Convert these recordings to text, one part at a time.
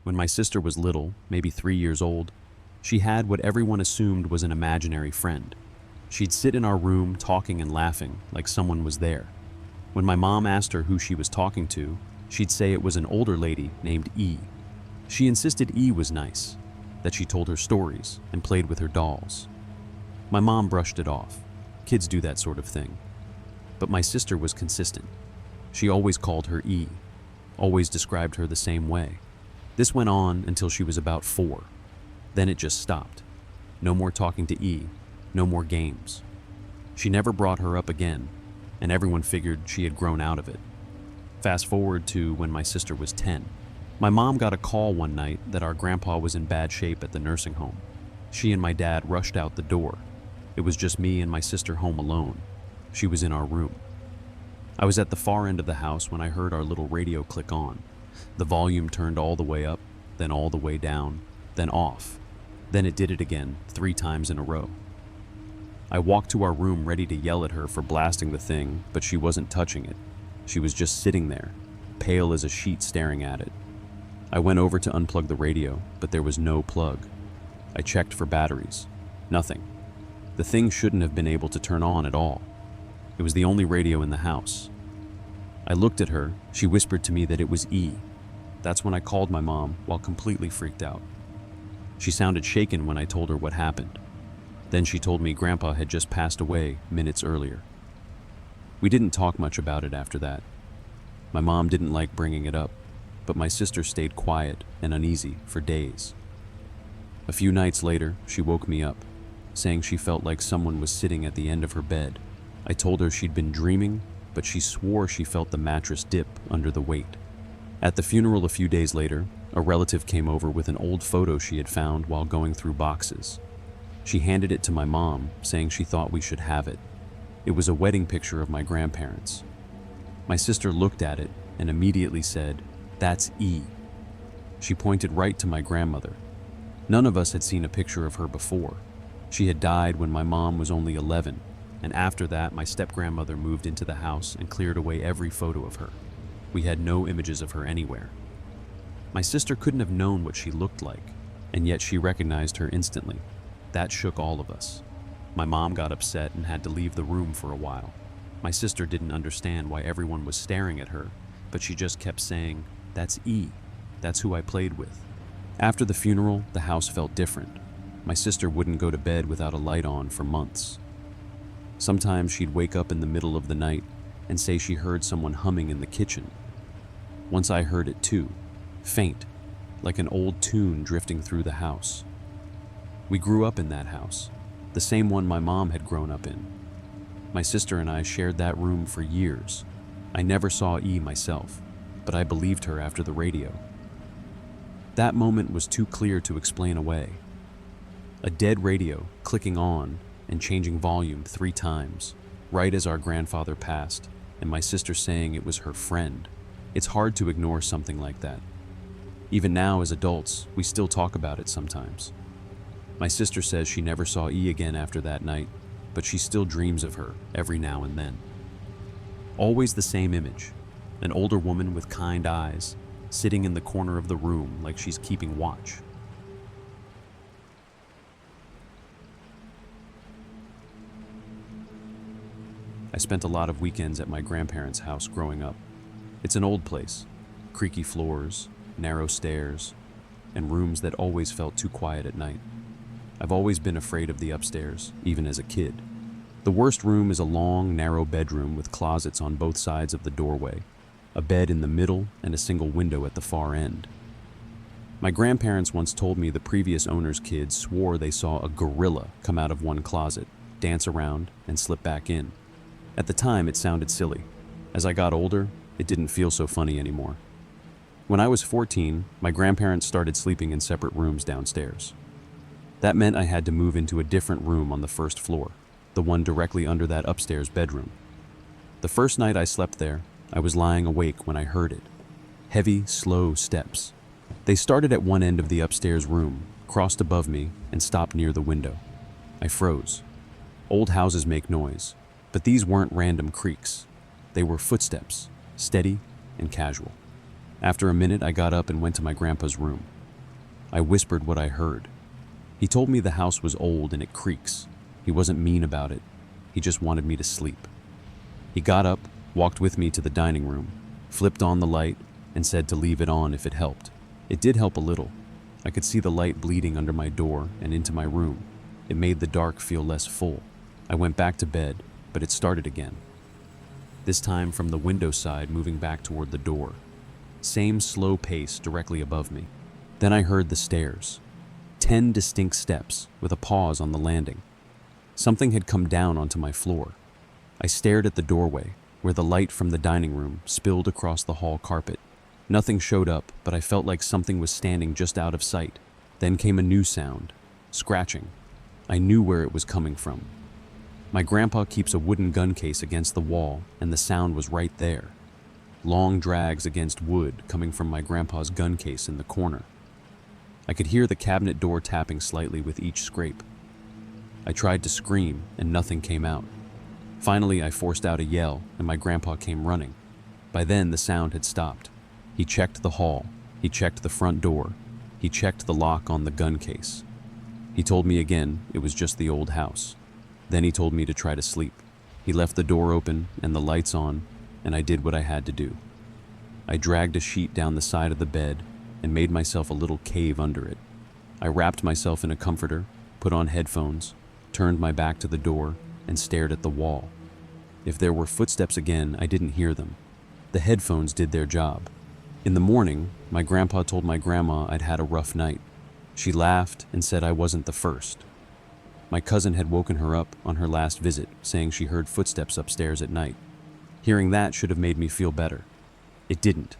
When my sister was little, maybe 3 years old, she had what everyone assumed was an imaginary friend. She'd sit in our room talking and laughing like someone was there. When my mom asked her who she was talking to, she'd say it was an older lady named E. She insisted E was nice, that she told her stories and played with her dolls. My mom brushed it off. Kids do that sort of thing. But my sister was consistent. She always called her E, always described her the same way. This went on until she was about 4. Then it just stopped. No more talking to E, no more games. She never brought her up again, and everyone figured she had grown out of it. Fast forward to when my sister was 10. My mom got a call one night that our grandpa was in bad shape at the nursing home. She and my dad rushed out the door. It was just me and my sister home alone. She was in our room. I was at the far end of the house when I heard our little radio click on. The volume turned all the way up, then all the way down, then off. Then it did it again, 3 times in a row. I walked to our room ready to yell at her for blasting the thing, but she wasn't touching it. She was just sitting there, pale as a sheet staring at it. I went over to unplug the radio, but there was no plug. I checked for batteries. Nothing. The thing shouldn't have been able to turn on at all. It was the only radio in the house. I looked at her. She whispered to me that it was E. That's when I called my mom while completely freaked out. She sounded shaken when I told her what happened. Then she told me Grandpa had just passed away minutes earlier. We didn't talk much about it after that. My mom didn't like bringing it up, but my sister stayed quiet and uneasy for days. A few nights later, she woke me up, saying she felt like someone was sitting at the end of her bed. I told her she'd been dreaming, but she swore she felt the mattress dip under the weight. At the funeral a few days later, a relative came over with an old photo she had found while going through boxes. She handed it to my mom, saying she thought we should have it. It was a wedding picture of my grandparents. My sister looked at it and immediately said, "That's E." She pointed right to my grandmother. None of us had seen a picture of her before. She had died when my mom was only 11, and after that my step-grandmother moved into the house and cleared away every photo of her. We had no images of her anywhere. My sister couldn't have known what she looked like, and yet she recognized her instantly. That shook all of us. My mom got upset and had to leave the room for a while. My sister didn't understand why everyone was staring at her, but she just kept saying, "That's E. That's who I played with." After the funeral, the house felt different. My sister wouldn't go to bed without a light on for months. Sometimes she'd wake up in the middle of the night and say she heard someone humming in the kitchen. Once I heard it too, faint, like an old tune drifting through the house. We grew up in that house, the same one my mom had grown up in. My sister and I shared that room for years. I never saw E myself, but I believed her after the radio. That moment was too clear to explain away. A dead radio clicking on and changing volume 3 times, right as our grandfather passed, and my sister saying it was her friend. It's hard to ignore something like that. Even now as adults, we still talk about it sometimes. My sister says she never saw E again after that night, but she still dreams of her every now and then. Always the same image, an older woman with kind eyes, sitting in the corner of the room like she's keeping watch. I spent a lot of weekends at my grandparents' house growing up. It's an old place, creaky floors, narrow stairs, and rooms that always felt too quiet at night. I've always been afraid of the upstairs, even as a kid. The worst room is a long, narrow bedroom with closets on both sides of the doorway, a bed in the middle, and a single window at the far end. My grandparents once told me the previous owner's kids swore they saw a gorilla come out of one closet, dance around, and slip back in. At the time, it sounded silly. As I got older, it didn't feel so funny anymore. When I was 14, my grandparents started sleeping in separate rooms downstairs. That meant I had to move into a different room on the first floor, the one directly under that upstairs bedroom. The first night I slept there, I was lying awake when I heard it. Heavy, slow steps. They started at one end of the upstairs room, crossed above me, and stopped near the window. I froze. Old houses make noise, but these weren't random creaks. They were footsteps, steady and casual. After a minute, I got up and went to my grandpa's room. I whispered what I heard. He told me the house was old and it creaks. He wasn't mean about it. He just wanted me to sleep. He got up, walked with me to the dining room, flipped on the light, and said to leave it on if it helped. It did help a little. I could see the light bleeding under my door and into my room. It made the dark feel less full. I went back to bed, but it started again. This time from the window side, moving back toward the door. Same slow pace directly above me. Then I heard the stairs. 10 distinct steps, with a pause on the landing. Something had come down onto my floor. I stared at the doorway, where the light from the dining room spilled across the hall carpet. Nothing showed up, but I felt like something was standing just out of sight. Then came a new sound, scratching. I knew where it was coming from. My grandpa keeps a wooden gun case against the wall, and the sound was right there. Long drags against wood coming from my grandpa's gun case in the corner. I could hear the cabinet door tapping slightly with each scrape. I tried to scream, and nothing came out. Finally, I forced out a yell, and my grandpa came running. By then, the sound had stopped. He checked the hall. He checked the front door. He checked the lock on the gun case. He told me again it was just the old house. Then he told me to try to sleep. He left the door open and the lights on, and I did what I had to do. I dragged a sheet down the side of the bed and made myself a little cave under it. I wrapped myself in a comforter, put on headphones, turned my back to the door, and stared at the wall. If there were footsteps again, I didn't hear them. The headphones did their job. In the morning, my grandpa told my grandma I'd had a rough night. She laughed and said I wasn't the first. My cousin had woken her up on her last visit, saying she heard footsteps upstairs at night. Hearing that should have made me feel better. It didn't.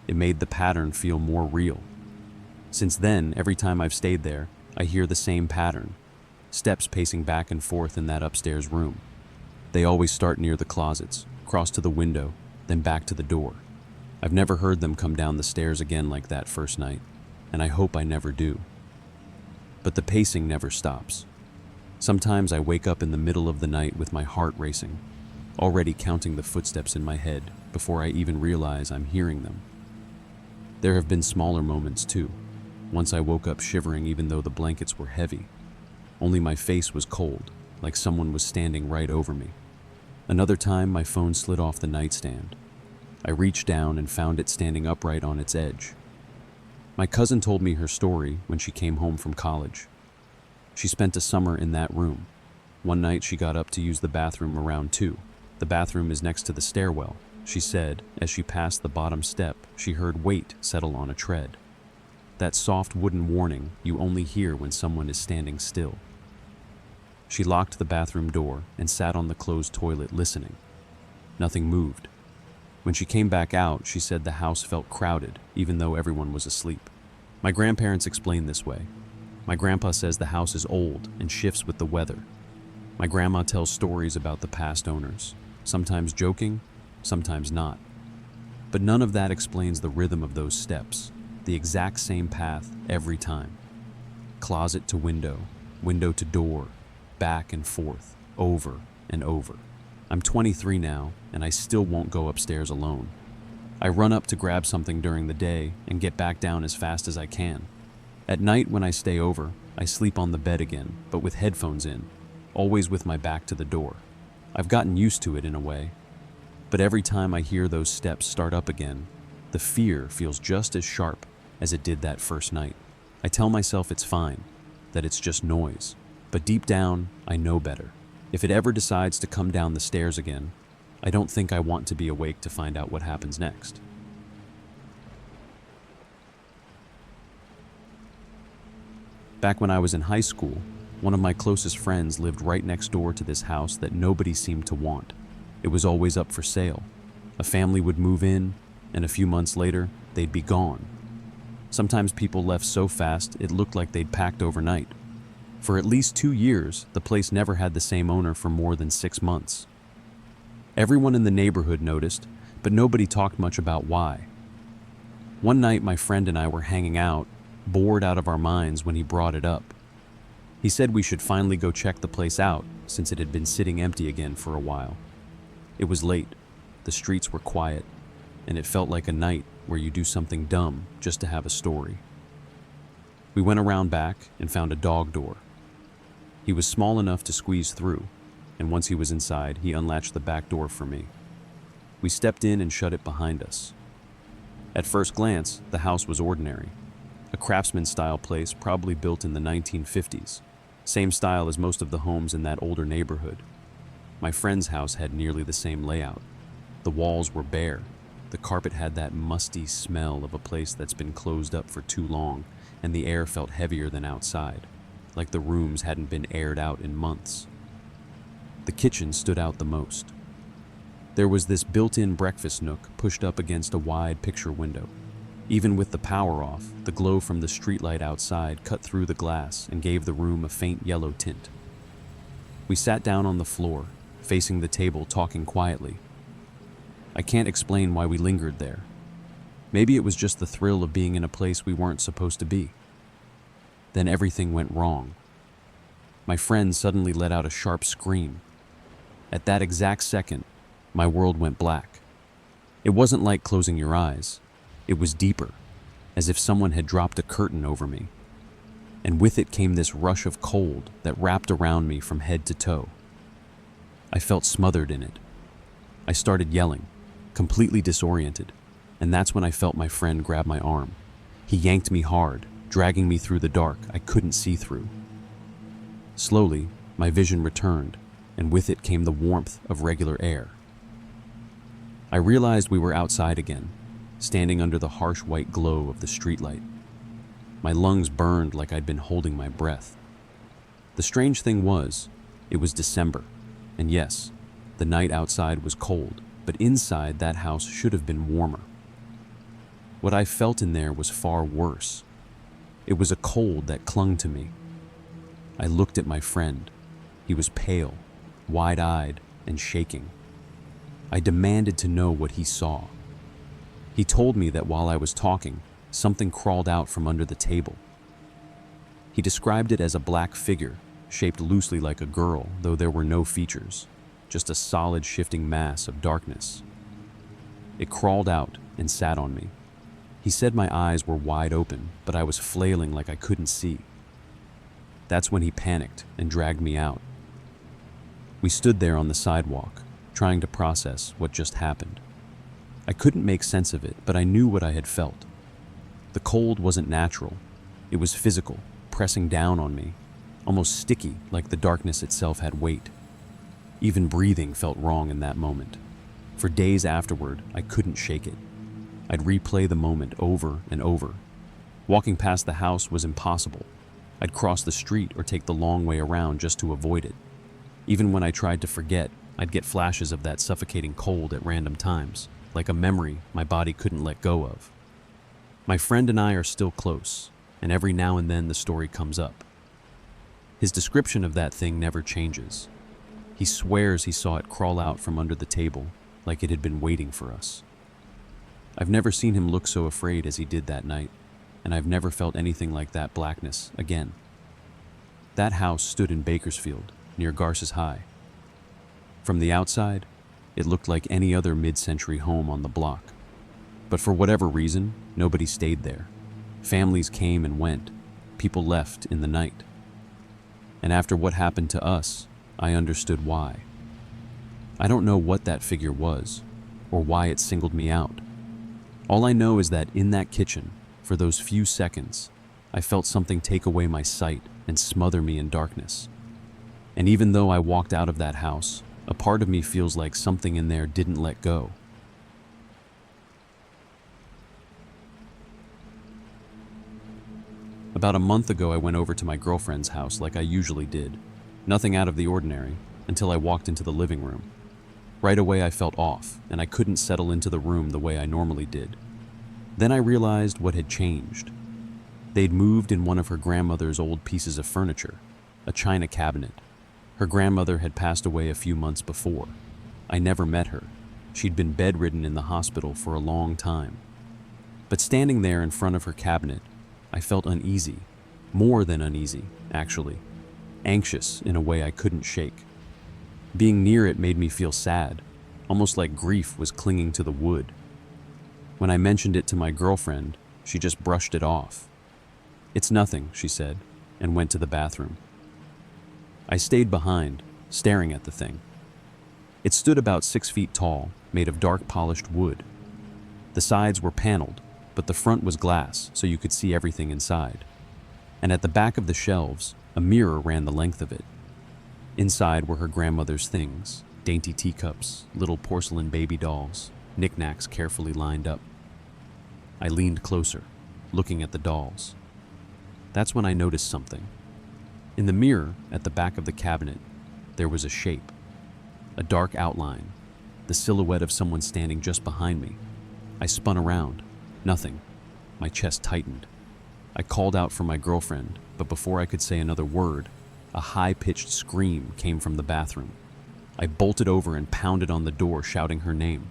It made the pattern feel more real. Since then, every time I've stayed there, I hear the same pattern. Steps pacing back and forth in that upstairs room. They always start near the closets, cross to the window, then back to the door. I've never heard them come down the stairs again like that first night, and I hope I never do. But the pacing never stops. Sometimes I wake up in the middle of the night with my heart racing, already counting the footsteps in my head before I even realize I'm hearing them. There have been smaller moments too. Once I woke up shivering even though the blankets were heavy. Only my face was cold, like someone was standing right over me. Another time my phone slid off the nightstand. I reached down and found it standing upright on its edge. My cousin told me her story when she came home from college. She spent a summer in that room. One night she got up to use the bathroom around 2. The bathroom is next to the stairwell. She said, as she passed the bottom step, she heard weight settle on a tread. That soft wooden warning you only hear when someone is standing still. She locked the bathroom door and sat on the closed toilet listening. Nothing moved. When she came back out, she said the house felt crowded, even though everyone was asleep. My grandparents explain this way. My grandpa says the house is old and shifts with the weather. My grandma tells stories about the past owners, sometimes joking, sometimes not. But none of that explains the rhythm of those steps, the exact same path every time. Closet to window, window to door, back and forth, over and over. I'm 23 now, and I still won't go upstairs alone. I run up to grab something during the day and get back down as fast as I can. At night when I stay over, I sleep on the bed again, but with headphones in, always with my back to the door. I've gotten used to it in a way. But every time I hear those steps start up again, the fear feels just as sharp as it did that first night. I tell myself it's fine, that it's just noise. But deep down, I know better. If it ever decides to come down the stairs again, I don't think I want to be awake to find out what happens next. Back when I was in high school, one of my closest friends lived right next door to this house that nobody seemed to want. It was always up for sale. A family would move in, and a few months later, they'd be gone. Sometimes people left so fast it looked like they'd packed overnight. For at least 2 years, the place never had the same owner for more than 6 months. Everyone in the neighborhood noticed, but nobody talked much about why. One night, my friend and I were hanging out, bored out of our minds when he brought it up. He said we should finally go check the place out, since it had been sitting empty again for a while. It was late, the streets were quiet, and it felt like a night where you do something dumb just to have a story. We went around back and found a dog door. He was small enough to squeeze through, and once he was inside, he unlatched the back door for me. We stepped in and shut it behind us. At first glance, the house was ordinary. A craftsman-style place probably built in the 1950s, same style as most of the homes in that older neighborhood. My friend's house had nearly the same layout. The walls were bare. The carpet had that musty smell of a place that's been closed up for too long, and the air felt heavier than outside, like the rooms hadn't been aired out in months. The kitchen stood out the most. There was this built-in breakfast nook pushed up against a wide picture window. Even with the power off, the glow from the streetlight outside cut through the glass and gave the room a faint yellow tint. We sat down on the floor, facing the table, talking quietly. I can't explain why we lingered there. Maybe it was just the thrill of being in a place we weren't supposed to be. Then everything went wrong. My friend suddenly let out a sharp scream. At that exact second, my world went black. It wasn't like closing your eyes. It was deeper, as if someone had dropped a curtain over me. And with it came this rush of cold that wrapped around me from head to toe. I felt smothered in it. I started yelling, completely disoriented, and that's when I felt my friend grab my arm. He yanked me hard, dragging me through the dark I couldn't see through. Slowly, my vision returned, and with it came the warmth of regular air. I realized we were outside again, standing under the harsh white glow of the streetlight. My lungs burned like I'd been holding my breath. The strange thing was, it was December, and yes, the night outside was cold, but inside that house should have been warmer. What I felt in there was far worse. It was a cold that clung to me. I looked at my friend. He was pale, wide-eyed, and shaking. I demanded to know what he saw. He told me that while I was talking, something crawled out from under the table. He described it as a black figure, shaped loosely like a girl, though there were no features, just a solid shifting mass of darkness. It crawled out and sat on me. He said my eyes were wide open, but I was flailing like I couldn't see. That's when he panicked and dragged me out. We stood there on the sidewalk, trying to process what just happened. I couldn't make sense of it, but I knew what I had felt. The cold wasn't natural. It was physical, pressing down on me, almost sticky, like the darkness itself had weight. Even breathing felt wrong in that moment. For days afterward, I couldn't shake it. I'd replay the moment over and over. Walking past the house was impossible. I'd cross the street or take the long way around just to avoid it. Even when I tried to forget, I'd get flashes of that suffocating cold at random times, like a memory my body couldn't let go of. My friend and I are still close, and every now and then the story comes up. His description of that thing never changes. He swears he saw it crawl out from under the table, like it had been waiting for us. I've never seen him look so afraid as he did that night, and I've never felt anything like that blackness again. That house stood in Bakersfield, near Garces High. From the outside, it looked like any other mid-century home on the block. But for whatever reason, nobody stayed there. Families came and went. People left in the night. And after what happened to us, I understood why. I don't know what that figure was, or why it singled me out. All I know is that in that kitchen, for those few seconds, I felt something take away my sight and smother me in darkness. And even though I walked out of that house, a part of me feels like something in there didn't let go. About a month ago, I went over to my girlfriend's house like I usually did. Nothing out of the ordinary, until I walked into the living room. Right away I felt off, and I couldn't settle into the room the way I normally did. Then I realized what had changed. They'd moved in one of her grandmother's old pieces of furniture, a china cabinet. Her grandmother had passed away a few months before. I never met her. She'd been bedridden in the hospital for a long time. But standing there in front of her cabinet, I felt uneasy. More than uneasy, actually. Anxious in a way I couldn't shake. Being near it made me feel sad, almost like grief was clinging to the wood. When I mentioned it to my girlfriend, she just brushed it off. "It's nothing," she said, and went to the bathroom. I stayed behind, staring at the thing. It stood about 6 feet tall, made of dark polished wood. The sides were paneled, but the front was glass, so you could see everything inside. And at the back of the shelves, a mirror ran the length of it. Inside were her grandmother's things, dainty teacups, little porcelain baby dolls, knickknacks carefully lined up. I leaned closer, looking at the dolls. That's when I noticed something. In the mirror at the back of the cabinet, there was a shape, a dark outline, the silhouette of someone standing just behind me. I spun around. Nothing. My chest tightened. I called out for my girlfriend, but before I could say another word, a high-pitched scream came from the bathroom. I bolted over and pounded on the door, shouting her name.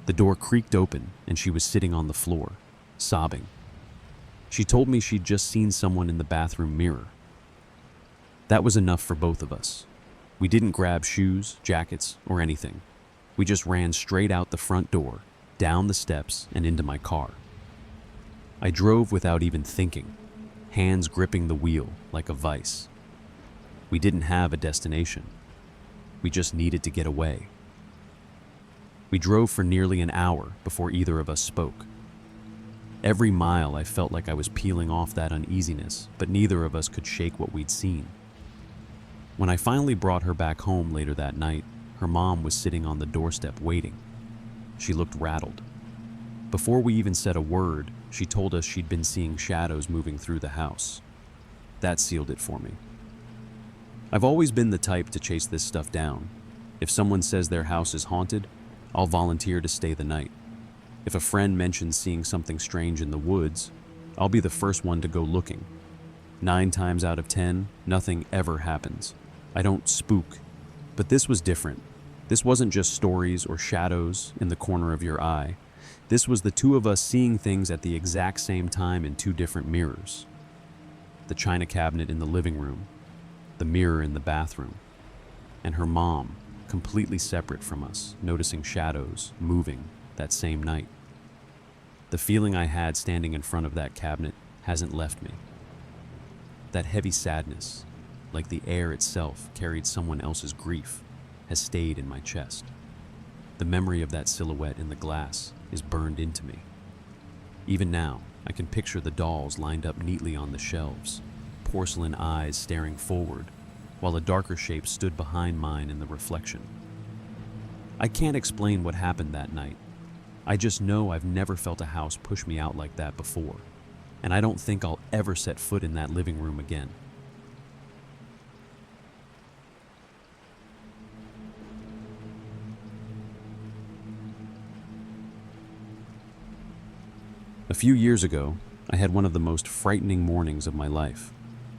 The door creaked open, and she was sitting on the floor, sobbing. She told me she'd just seen someone in the bathroom mirror. That was enough for both of us. We didn't grab shoes, jackets, or anything. We just ran straight out the front door, down the steps, and into my car. I drove without even thinking, hands gripping the wheel like a vice. We didn't have a destination. We just needed to get away. We drove for nearly an hour before either of us spoke. Every mile I felt like I was peeling off that uneasiness, but neither of us could shake what we'd seen. When I finally brought her back home later that night, her mom was sitting on the doorstep waiting. She looked rattled. Before we even said a word, she told us she'd been seeing shadows moving through the house. That sealed it for me. I've always been the type to chase this stuff down. If someone says their house is haunted, I'll volunteer to stay the night. If a friend mentions seeing something strange in the woods, I'll be the first one to go looking. 9 times out of 10, nothing ever happens. I don't spook. But this was different. This wasn't just stories or shadows in the corner of your eye. This was the two of us seeing things at the exact same time in 2 different mirrors. The china cabinet in the living room, the mirror in the bathroom, and her mom, completely separate from us, noticing shadows moving that same night. The feeling I had standing in front of that cabinet hasn't left me. That heavy sadness, like the air itself carried someone else's grief, has stayed in my chest. The memory of that silhouette in the glass is burned into me. Even now, I can picture the dolls lined up neatly on the shelves, porcelain eyes staring forward, while a darker shape stood behind mine in the reflection. I can't explain what happened that night. I just know I've never felt a house push me out like that before, and I don't think I'll ever set foot in that living room again. A few years ago, I had one of the most frightening mornings of my life.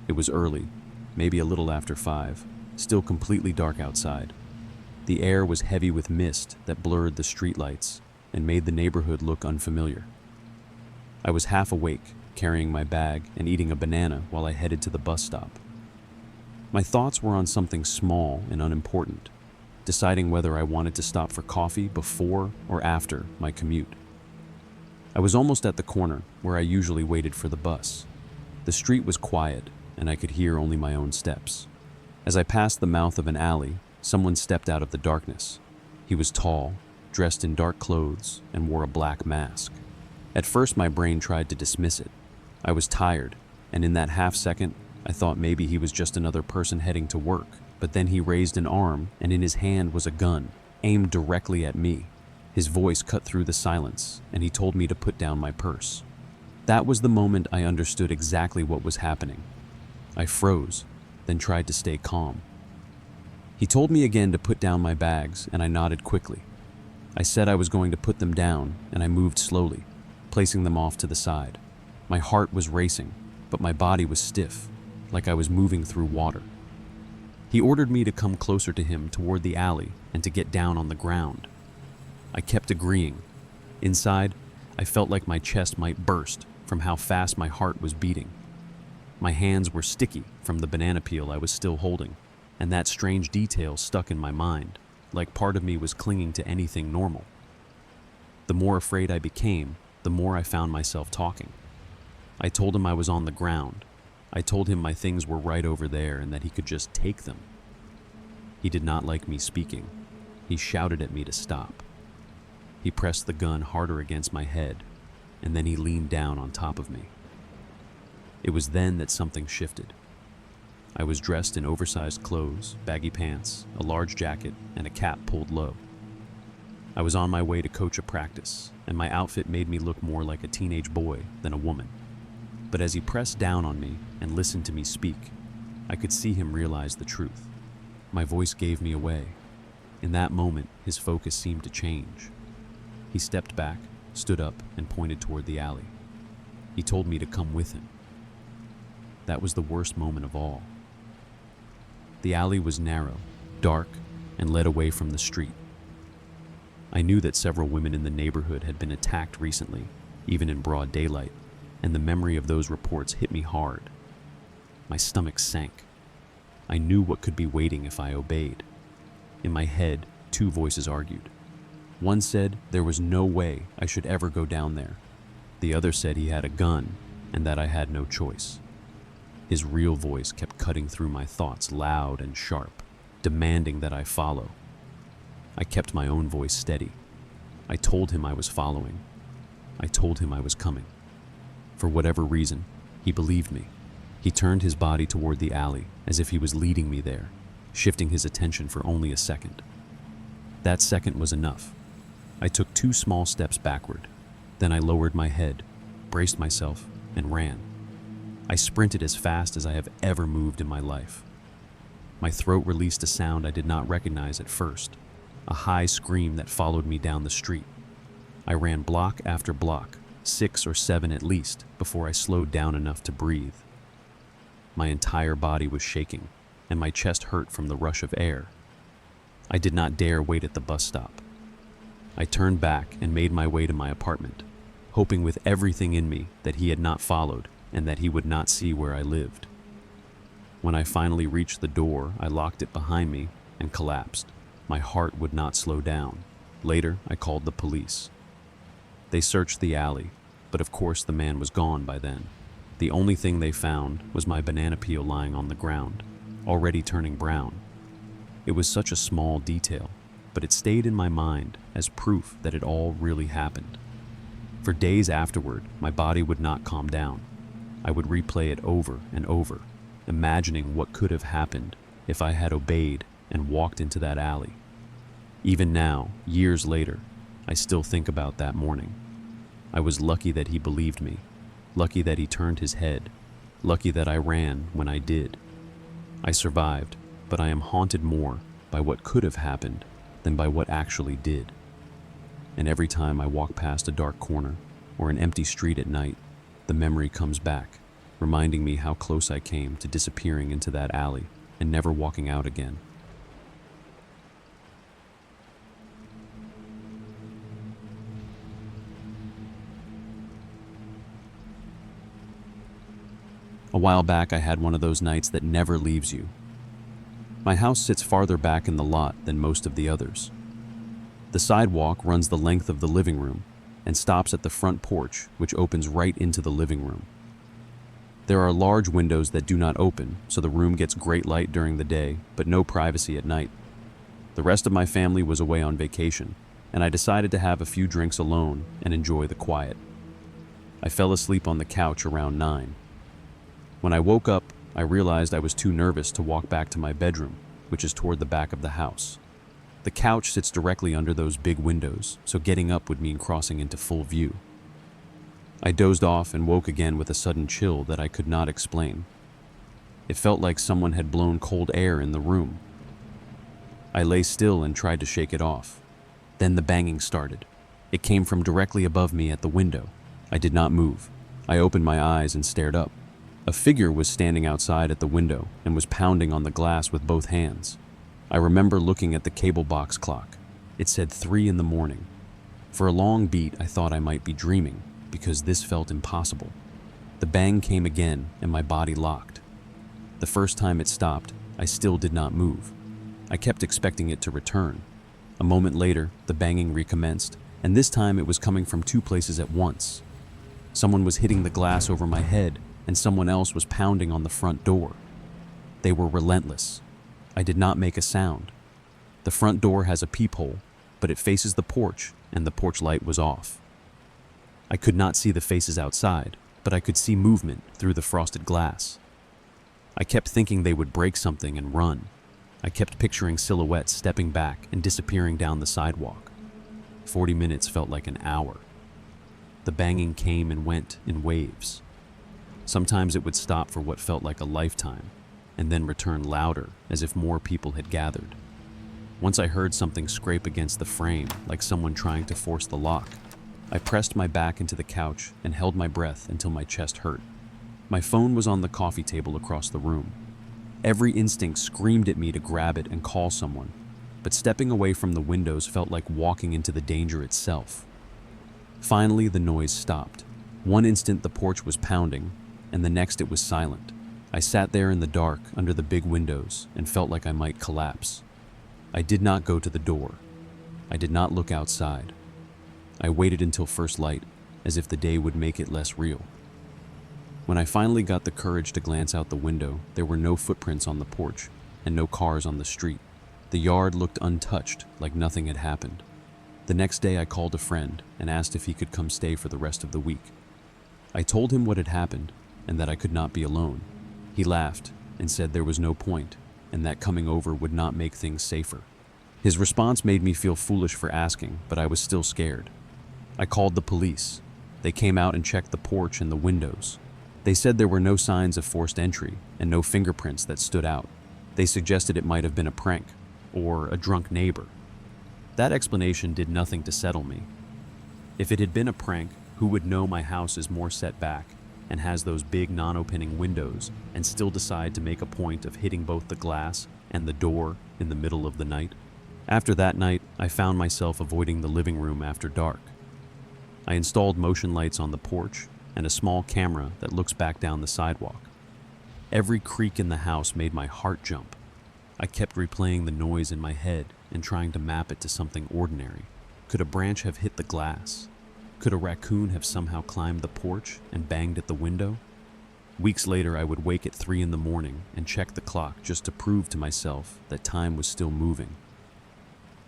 It was early, maybe a little after 5, still completely dark outside. The air was heavy with mist that blurred the streetlights and made the neighborhood look unfamiliar. I was half awake, carrying my bag and eating a banana while I headed to the bus stop. My thoughts were on something small and unimportant, deciding whether I wanted to stop for coffee before or after my commute. I was almost at the corner where I usually waited for the bus. The street was quiet, and I could hear only my own steps. As I passed the mouth of an alley, someone stepped out of the darkness. He was tall, dressed in dark clothes, and wore a black mask. At first, my brain tried to dismiss it. I was tired, and in that half second, I thought maybe he was just another person heading to work. But then he raised an arm, and in his hand was a gun, aimed directly at me. His voice cut through the silence, and he told me to put down my purse. That was the moment I understood exactly what was happening. I froze, then tried to stay calm. He told me again to put down my bags, and I nodded quickly. I said I was going to put them down, and I moved slowly, placing them off to the side. My heart was racing, but my body was stiff, like I was moving through water. He ordered me to come closer to him toward the alley and to get down on the ground. I kept agreeing. Inside, I felt like my chest might burst from how fast my heart was beating. My hands were sticky from the banana peel I was still holding, and that strange detail stuck in my mind, like part of me was clinging to anything normal. The more afraid I became, the more I found myself talking. I told him I was on the ground. I told him my things were right over there and that he could just take them. He did not like me speaking. He shouted at me to stop. He pressed the gun harder against my head, and then he leaned down on top of me. It was then that something shifted. I was dressed in oversized clothes, baggy pants, a large jacket, and a cap pulled low. I was on my way to coach a practice, and my outfit made me look more like a teenage boy than a woman. But as he pressed down on me and listened to me speak, I could see him realize the truth. My voice gave me away. In that moment, his focus seemed to change. He stepped back, stood up, and pointed toward the alley. He told me to come with him. That was the worst moment of all. The alley was narrow, dark, and led away from the street. I knew that several women in the neighborhood had been attacked recently, even in broad daylight, and the memory of those reports hit me hard. My stomach sank. I knew what could be waiting if I obeyed. In my head, two voices argued. One said there was no way I should ever go down there. The other said he had a gun and that I had no choice. His real voice kept cutting through my thoughts loud and sharp, demanding that I follow. I kept my own voice steady. I told him I was following. I told him I was coming. For whatever reason, he believed me. He turned his body toward the alley as if he was leading me there, shifting his attention for only a second. That second was enough. I took 2 small steps backward. Then I lowered my head, braced myself, and ran. I sprinted as fast as I have ever moved in my life. My throat released a sound I did not recognize at first, a high scream that followed me down the street. I ran block after block, 6 or 7 at least, before I slowed down enough to breathe. My entire body was shaking, and my chest hurt from the rush of air. I did not dare wait at the bus stop. I turned back and made my way to my apartment, hoping with everything in me that he had not followed and that he would not see where I lived. When I finally reached the door, I locked it behind me and collapsed. My heart would not slow down. Later, I called the police. They searched the alley, but of course the man was gone by then. The only thing they found was my banana peel lying on the ground, already turning brown. It was such a small detail, but it stayed in my mind as proof that it all really happened. For days afterward, my body would not calm down. I would replay it over and over, imagining what could have happened if I had obeyed and walked into that alley. Even now, years later, I still think about that morning. I was lucky that he believed me, lucky that he turned his head, lucky that I ran when I did. I survived, but I am haunted more by what could have happened than by what actually did. And every time I walk past a dark corner or an empty street at night, the memory comes back, reminding me how close I came to disappearing into that alley and never walking out again. A while back, I had one of those nights that never leaves you. My house sits farther back in the lot than most of the others. The sidewalk runs the length of the living room and stops at the front porch, which opens right into the living room. There are large windows that do not open, so the room gets great light during the day, but no privacy at night. The rest of my family was away on vacation, and I decided to have a few drinks alone and enjoy the quiet. I fell asleep on the couch around 9. When I woke up, I realized I was too nervous to walk back to my bedroom, which is toward the back of the house. The couch sits directly under those big windows, so getting up would mean crossing into full view. I dozed off and woke again with a sudden chill that I could not explain. It felt like someone had blown cold air in the room. I lay still and tried to shake it off. Then the banging started. It came from directly above me at the window. I did not move. I opened my eyes and stared up. A figure was standing outside at the window and was pounding on the glass with both hands. I remember looking at the cable box clock. It said 3 in the morning. For a long beat, I thought I might be dreaming, because this felt impossible. The bang came again, and my body locked. The first time it stopped, I still did not move. I kept expecting it to return. A moment later, the banging recommenced, and this time it was coming from 2 places at once. Someone was hitting the glass over my head, and someone else was pounding on the front door. They were relentless. I did not make a sound. The front door has a peephole, but it faces the porch, and the porch light was off. I could not see the faces outside, but I could see movement through the frosted glass. I kept thinking they would break something and run. I kept picturing silhouettes stepping back and disappearing down the sidewalk. 40 minutes felt like an hour. The banging came and went in waves. Sometimes it would stop for what felt like a lifetime, and then return louder as if more people had gathered. Once I heard something scrape against the frame, like someone trying to force the lock. I pressed my back into the couch and held my breath until my chest hurt. My phone was on the coffee table across the room. Every instinct screamed at me to grab it and call someone, but stepping away from the windows felt like walking into the danger itself. Finally, the noise stopped. One instant the porch was pounding, and the next it was silent. I sat there in the dark under the big windows and felt like I might collapse. I did not go to the door. I did not look outside. I waited until first light, as if the day would make it less real. When I finally got the courage to glance out the window, there were no footprints on the porch and no cars on the street. The yard looked untouched, like nothing had happened. The next day I called a friend and asked if he could come stay for the rest of the week. I told him what had happened and that I could not be alone. He laughed and said there was no point and that coming over would not make things safer. His response made me feel foolish for asking, but I was still scared. I called the police. They came out and checked the porch and the windows. They said there were no signs of forced entry and no fingerprints that stood out. They suggested it might have been a prank or a drunk neighbor. That explanation did nothing to settle me. If it had been a prank, who would know my house is more set back and has those big non-opening windows and still decide to make a point of hitting both the glass and the door in the middle of the night? After that night, I found myself avoiding the living room after dark. I installed motion lights on the porch and a small camera that looks back down the sidewalk. Every creak in the house made my heart jump. I kept replaying the noise in my head and trying to map it to something ordinary. Could a branch have hit the glass? Could a raccoon have somehow climbed the porch and banged at the window? Weeks later, I would wake at 3 in the morning and check the clock just to prove to myself that time was still moving.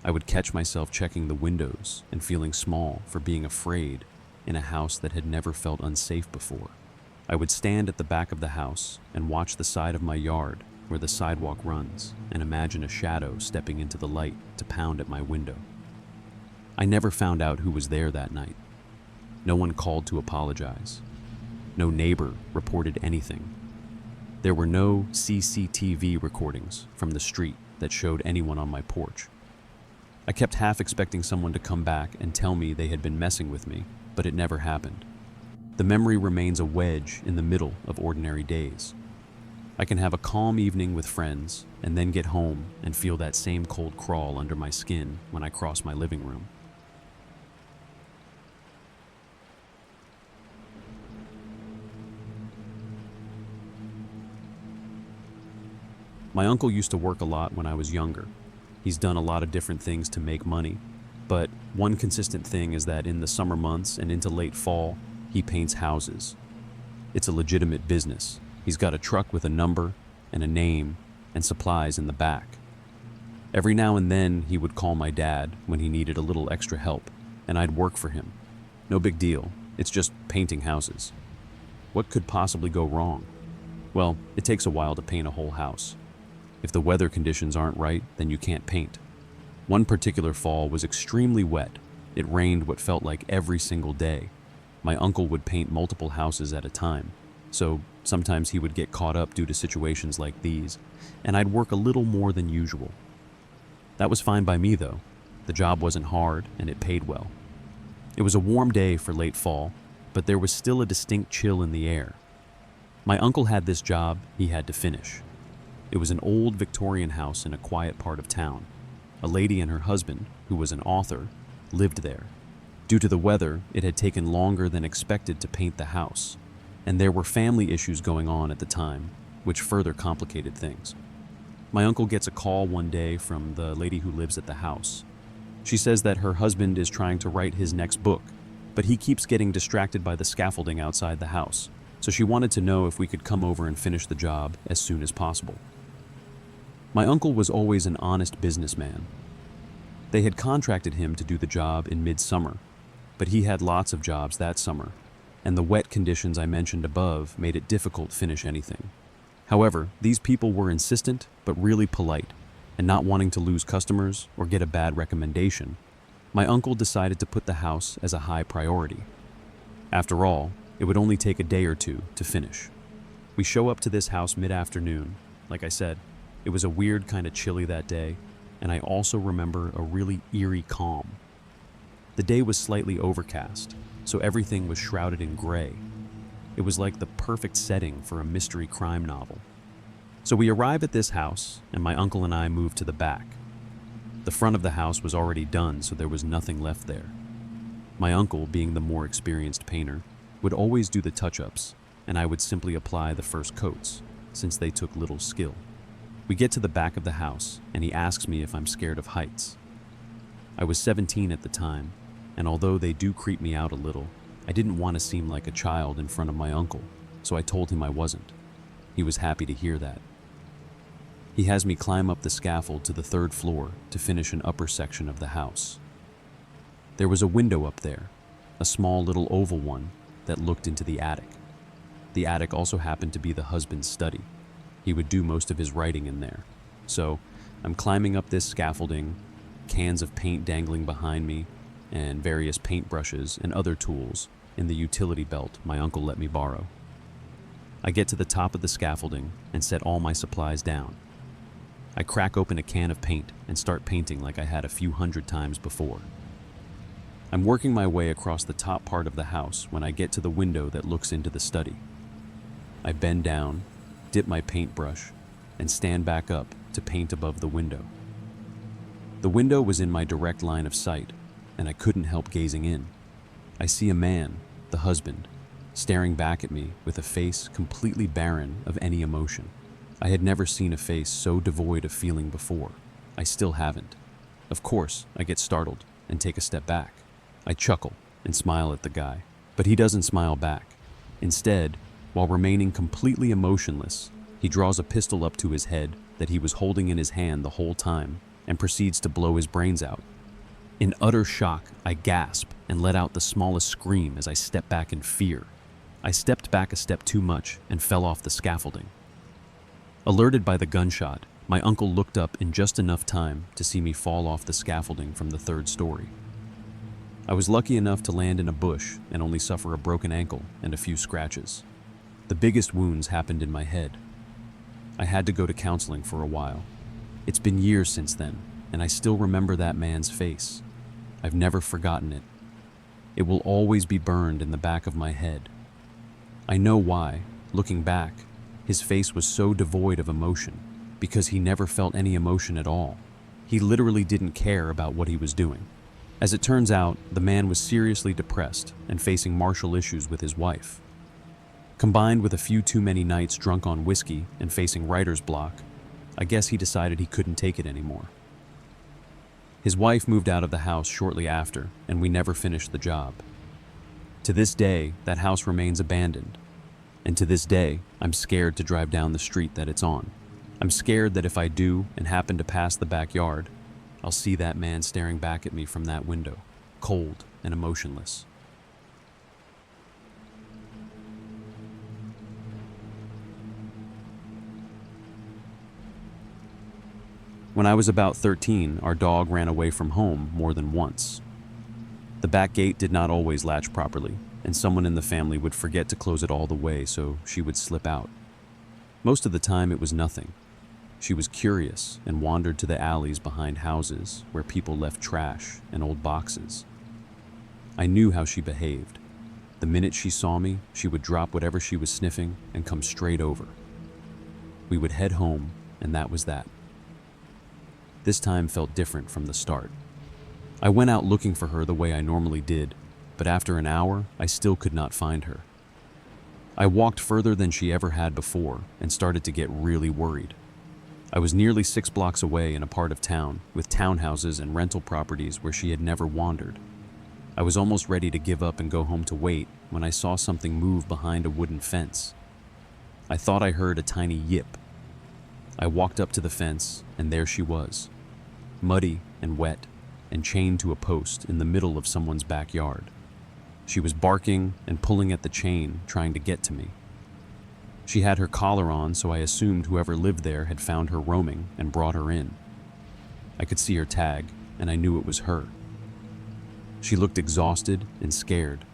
I would catch myself checking the windows and feeling small for being afraid in a house that had never felt unsafe before. I would stand at the back of the house and watch the side of my yard where the sidewalk runs and imagine a shadow stepping into the light to pound at my window. I never found out who was there that night. No one called to apologize. No neighbor reported anything. There were no CCTV recordings from the street that showed anyone on my porch. I kept half expecting someone to come back and tell me they had been messing with me, but it never happened. The memory remains a wedge in the middle of ordinary days. I can have a calm evening with friends and then get home and feel that same cold crawl under my skin when I cross my living room. My uncle used to work a lot when I was younger. He's done a lot of different things to make money, but one consistent thing is that in the summer months and into late fall, he paints houses. It's a legitimate business. He's got a truck with a number and a name and supplies in the back. Every now and then he would call my dad when he needed a little extra help, and I'd work for him. No big deal. It's just painting houses. What could possibly go wrong? Well, it takes a while to paint a whole house. If the weather conditions aren't right, then you can't paint. One particular fall was extremely wet. It rained what felt like every single day. My uncle would paint multiple houses at a time, so sometimes he would get caught up due to situations like these, and I'd work a little more than usual. That was fine by me, though. The job wasn't hard, and it paid well. It was a warm day for late fall, but there was still a distinct chill in the air. My uncle had this job he had to finish. It was an old Victorian house in a quiet part of town. A lady and her husband, who was an author, lived there. Due to the weather, it had taken longer than expected to paint the house, and there were family issues going on at the time, which further complicated things. My uncle gets a call one day from the lady who lives at the house. She says that her husband is trying to write his next book, but he keeps getting distracted by the scaffolding outside the house, so she wanted to know if we could come over and finish the job as soon as possible. My uncle was always an honest businessman. They had contracted him to do the job in midsummer, but he had lots of jobs that summer, and the wet conditions I mentioned above made it difficult to finish anything. However, these people were insistent but really polite, and not wanting to lose customers or get a bad recommendation, my uncle decided to put the house as a high priority. After all, it would only take a day or two to finish. We show up to this house mid-afternoon. Like I said, it was a weird kind of chilly that day, and I also remember a really eerie calm. The day was slightly overcast, so everything was shrouded in gray. It was like the perfect setting for a mystery crime novel. So we arrive at this house, and my uncle and I move to the back. The front of the house was already done, so there was nothing left there. My uncle, being the more experienced painter, would always do the touch-ups, and I would simply apply the first coats, since they took little skill. We get to the back of the house, and he asks me if I'm scared of heights. I was 17 at the time, and although they do creep me out a little, I didn't want to seem like a child in front of my uncle, so I told him I wasn't. He was happy to hear that. He has me climb up the scaffold to the 3rd floor to finish an upper section of the house. There was a window up there, a small little oval one that looked into the attic. The attic also happened to be the husband's study. He would do most of his writing in there. So I'm climbing up this scaffolding, cans of paint dangling behind me, and various paintbrushes and other tools in the utility belt my uncle let me borrow. I get to the top of the scaffolding and set all my supplies down. I crack open a can of paint and start painting like I had a few hundred times before. I'm working my way across the top part of the house when I get to the window that looks into the study. I bend down, dip my paintbrush, and stand back up to paint above the window. The window was in my direct line of sight, and I couldn't help gazing in. I see a man, the husband, staring back at me with a face completely barren of any emotion. I had never seen a face so devoid of feeling before. I still haven't. Of course, I get startled and take a step back. I chuckle and smile at the guy, but he doesn't smile back. Instead, while remaining completely emotionless, he draws a pistol up to his head that he was holding in his hand the whole time and proceeds to blow his brains out. In utter shock, I gasp and let out the smallest scream as I step back in fear. I stepped back a step too much and fell off the scaffolding. Alerted by the gunshot, my uncle looked up in just enough time to see me fall off the scaffolding from the 3rd story. I was lucky enough to land in a bush and only suffer a broken ankle and a few scratches. The biggest wounds happened in my head. I had to go to counseling for a while. It's been years since then, and I still remember that man's face. I've never forgotten it. It will always be burned in the back of my head. I know why, looking back, his face was so devoid of emotion, because he never felt any emotion at all. He literally didn't care about what he was doing. As it turns out, the man was seriously depressed and facing marital issues with his wife. Combined with a few too many nights drunk on whiskey and facing writer's block, I guess he decided he couldn't take it anymore. His wife moved out of the house shortly after, and we never finished the job. To this day, that house remains abandoned. And to this day, I'm scared to drive down the street that it's on. I'm scared that if I do and happen to pass the backyard, I'll see that man staring back at me from that window, cold and emotionless. When I was about 13, our dog ran away from home more than once. The back gate did not always latch properly, and someone in the family would forget to close it all the way, so she would slip out. Most of the time it was nothing. She was curious and wandered to the alleys behind houses where people left trash and old boxes. I knew how she behaved. The minute she saw me, she would drop whatever she was sniffing and come straight over. We would head home, and that was that. This time felt different from the start. I went out looking for her the way I normally did, but after an hour, I still could not find her. I walked further than she ever had before and started to get really worried. I was nearly 6 blocks away in a part of town with townhouses and rental properties where she had never wandered. I was almost ready to give up and go home to wait when I saw something move behind a wooden fence. I thought I heard a tiny yip. I walked up to the fence, and there she was, muddy and wet and chained to a post in the middle of someone's backyard. She was barking and pulling at the chain, trying to get to me. She had her collar on, so I assumed whoever lived there had found her roaming and brought her in. I could see her tag, and I knew it was her. She looked exhausted and scared,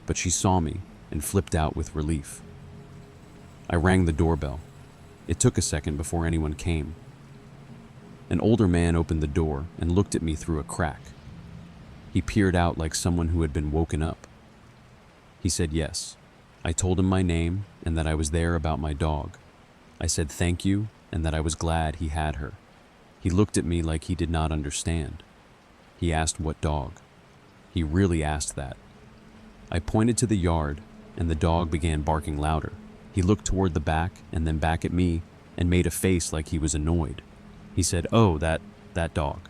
but she saw me and flipped out with relief. I rang the doorbell. It took a second before anyone came. An older man opened the door and looked at me through a crack. He peered out like someone who had been woken up. He said yes. I told him my name and that I was there about my dog. I said thank you and that I was glad he had her. He looked at me like he did not understand. He asked what dog. He really asked that. I pointed to the yard, and the dog began barking louder. He looked toward the back and then back at me and made a face like he was annoyed. He said, "Oh, that dog."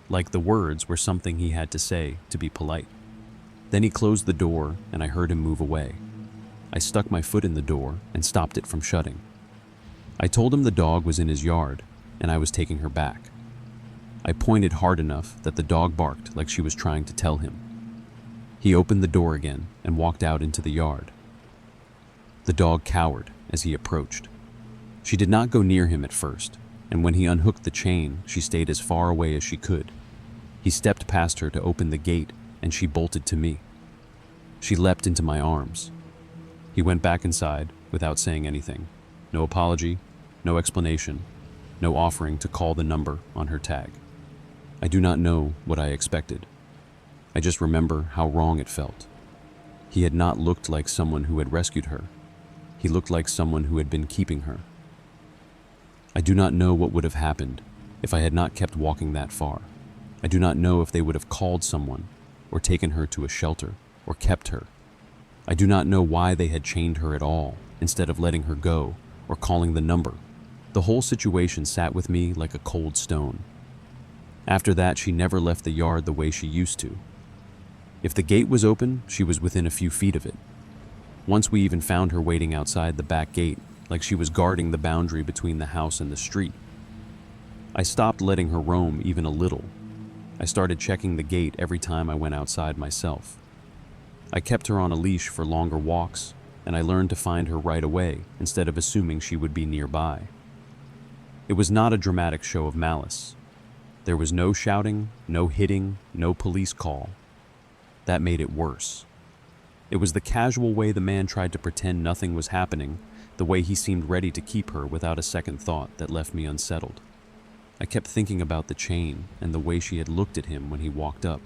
Like the words were something he had to say to be polite. Then he closed the door and I heard him move away. I stuck my foot in the door and stopped it from shutting. I told him the dog was in his yard and I was taking her back. I pointed hard enough that the dog barked like she was trying to tell him. He opened the door again and walked out into the yard. The dog cowered as he approached. She did not go near him at first, and when he unhooked the chain, she stayed as far away as she could. He stepped past her to open the gate, and she bolted to me. She leapt into my arms. He went back inside without saying anything. No apology, no explanation, no offering to call the number on her tag. I do not know what I expected. I just remember how wrong it felt. He had not looked like someone who had rescued her. He looked like someone who had been keeping her. I do not know what would have happened if I had not kept walking that far. I do not know if they would have called someone, or taken her to a shelter, or kept her. I do not know why they had chained her at all, instead of letting her go, or calling the number. The whole situation sat with me like a cold stone. After that, she never left the yard the way she used to. If the gate was open, she was within a few feet of it. Once we even found her waiting outside the back gate, like she was guarding the boundary between the house and the street. I stopped letting her roam even a little. I started checking the gate every time I went outside myself. I kept her on a leash for longer walks, and I learned to find her right away instead of assuming she would be nearby. It was not a dramatic show of malice. There was no shouting, no hitting, no police call. That made it worse. It was the casual way the man tried to pretend nothing was happening, the way he seemed ready to keep her without a second thought, that left me unsettled. I kept thinking about the chain and the way she had looked at him when he walked up.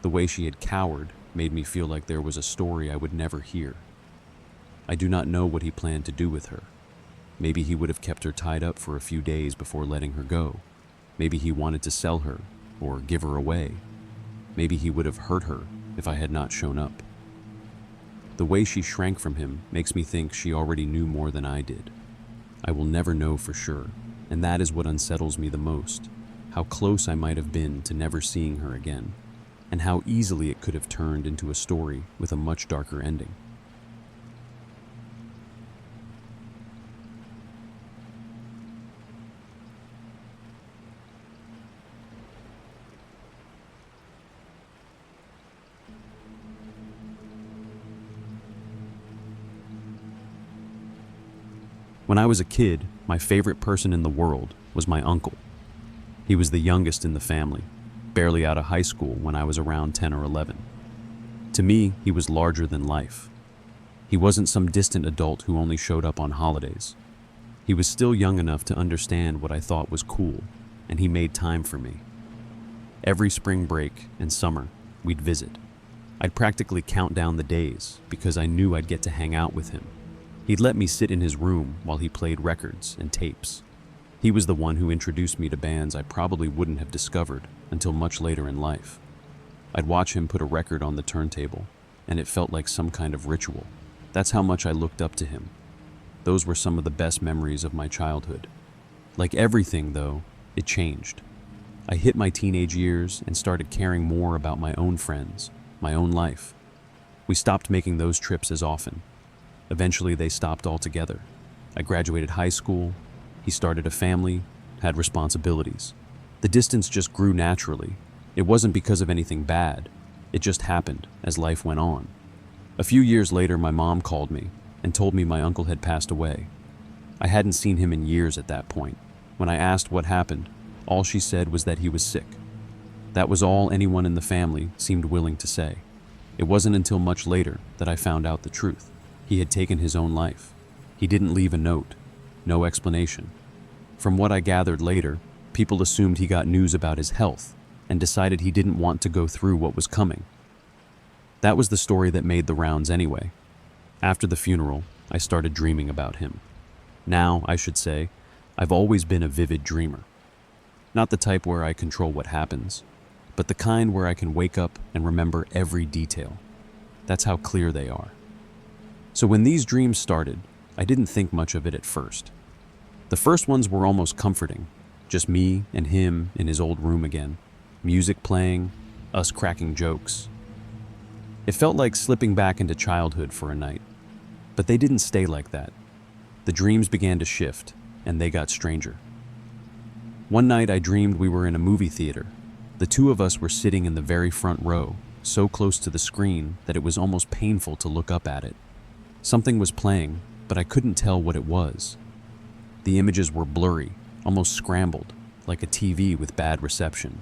The way she had cowered made me feel like there was a story I would never hear. I do not know what he planned to do with her. Maybe he would have kept her tied up for a few days before letting her go. Maybe he wanted to sell her or give her away. Maybe he would have hurt her if I had not shown up. The way she shrank from him makes me think she already knew more than I did. I will never know for sure, and that is what unsettles me the most. How close I might have been to never seeing her again, and how easily it could have turned into a story with a much darker ending. When I was a kid, my favorite person in the world was my uncle. He was the youngest in the family, barely out of high school when I was around 10 or 11. To me, he was larger than life. He wasn't some distant adult who only showed up on holidays. He was still young enough to understand what I thought was cool, and he made time for me. Every spring break and summer, we'd visit. I'd practically count down the days because I knew I'd get to hang out with him. He'd let me sit in his room while he played records and tapes. He was the one who introduced me to bands I probably wouldn't have discovered until much later in life. I'd watch him put a record on the turntable, and it felt like some kind of ritual. That's how much I looked up to him. Those were some of the best memories of my childhood. Like everything, though, it changed. I hit my teenage years and started caring more about my own friends, my own life. We stopped making those trips as often. Eventually, they stopped altogether. I graduated high school, he started a family, had responsibilities. The distance just grew naturally. It wasn't because of anything bad. It just happened as life went on. A few years later, my mom called me and told me my uncle had passed away. I hadn't seen him in years at that point. When I asked what happened, all she said was that he was sick. That was all anyone in the family seemed willing to say. It wasn't until much later that I found out the truth. He had taken his own life. He didn't leave a note, no explanation. From what I gathered later, people assumed he got news about his health and decided he didn't want to go through what was coming. That was the story that made the rounds anyway. After the funeral, I started dreaming about him. Now, I should say, I've always been a vivid dreamer. Not the type where I control what happens, but the kind where I can wake up and remember every detail. That's how clear they are. So when these dreams started, I didn't think much of it at first. The first ones were almost comforting, just me and him in his old room again, music playing, us cracking jokes. It felt like slipping back into childhood for a night, but they didn't stay like that. The dreams began to shift, and they got stranger. One night I dreamed we were in a movie theater. The two of us were sitting in the very front row, so close to the screen that it was almost painful to look up at it. Something was playing, but I couldn't tell what it was. The images were blurry, almost scrambled, like a TV with bad reception.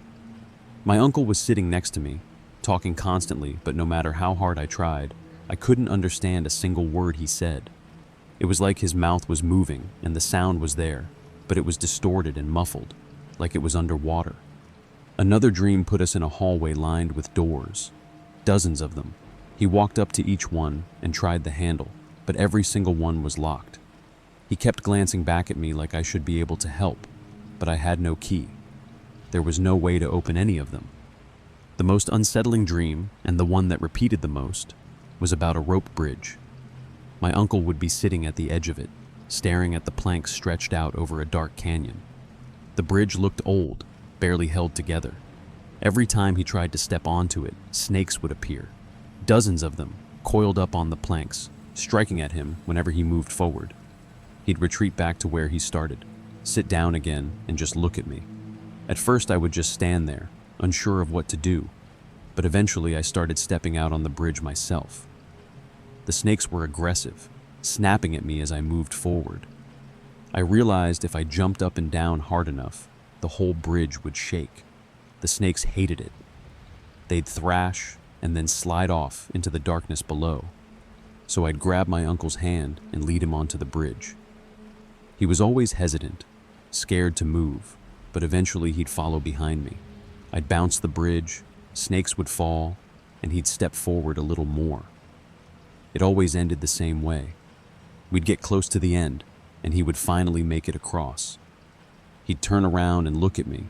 My uncle was sitting next to me, talking constantly, but no matter how hard I tried, I couldn't understand a single word he said. It was like his mouth was moving and the sound was there, but it was distorted and muffled, like it was underwater. Another dream put us in a hallway lined with doors, dozens of them. He walked up to each one and tried the handle, but every single one was locked. He kept glancing back at me like I should be able to help, but I had no key. There was no way to open any of them. The most unsettling dream, and the one that repeated the most, was about a rope bridge. My uncle would be sitting at the edge of it, staring at the planks stretched out over a dark canyon. The bridge looked old, barely held together. Every time he tried to step onto it, snakes would appear. Dozens of them, coiled up on the planks, striking at him whenever he moved forward. He'd retreat back to where he started, sit down again, and just look at me. At first I would just stand there, unsure of what to do, but eventually I started stepping out on the bridge myself. The snakes were aggressive, snapping at me as I moved forward. I realized if I jumped up and down hard enough, the whole bridge would shake. The snakes hated it. They'd thrash and then slide off into the darkness below. So I'd grab my uncle's hand and lead him onto the bridge. He was always hesitant, scared to move, but eventually he'd follow behind me. I'd bounce the bridge, snakes would fall, and he'd step forward a little more. It always ended the same way. We'd get close to the end, and he would finally make it across. He'd turn around and look at me,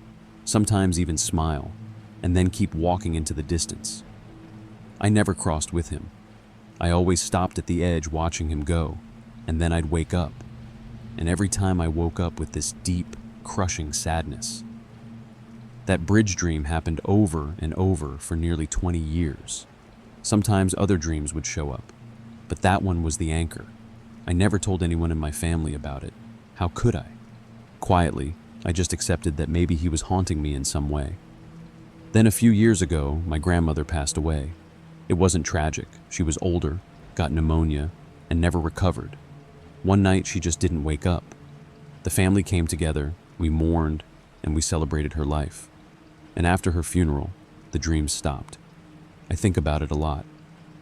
sometimes even smile, and then keep walking into the distance. I never crossed with him. I always stopped at the edge watching him go, and then I'd wake up. And every time I woke up with this deep, crushing sadness. That bridge dream happened over and over for nearly 20 years. Sometimes other dreams would show up, but that one was the anchor. I never told anyone in my family about it. How could I? Quietly, I just accepted that maybe he was haunting me in some way. Then a few years ago, my grandmother passed away. It wasn't tragic. She was older, got pneumonia, and never recovered. One night, she just didn't wake up. The family came together, we mourned, and we celebrated her life. And after her funeral, the dreams stopped. I think about it a lot.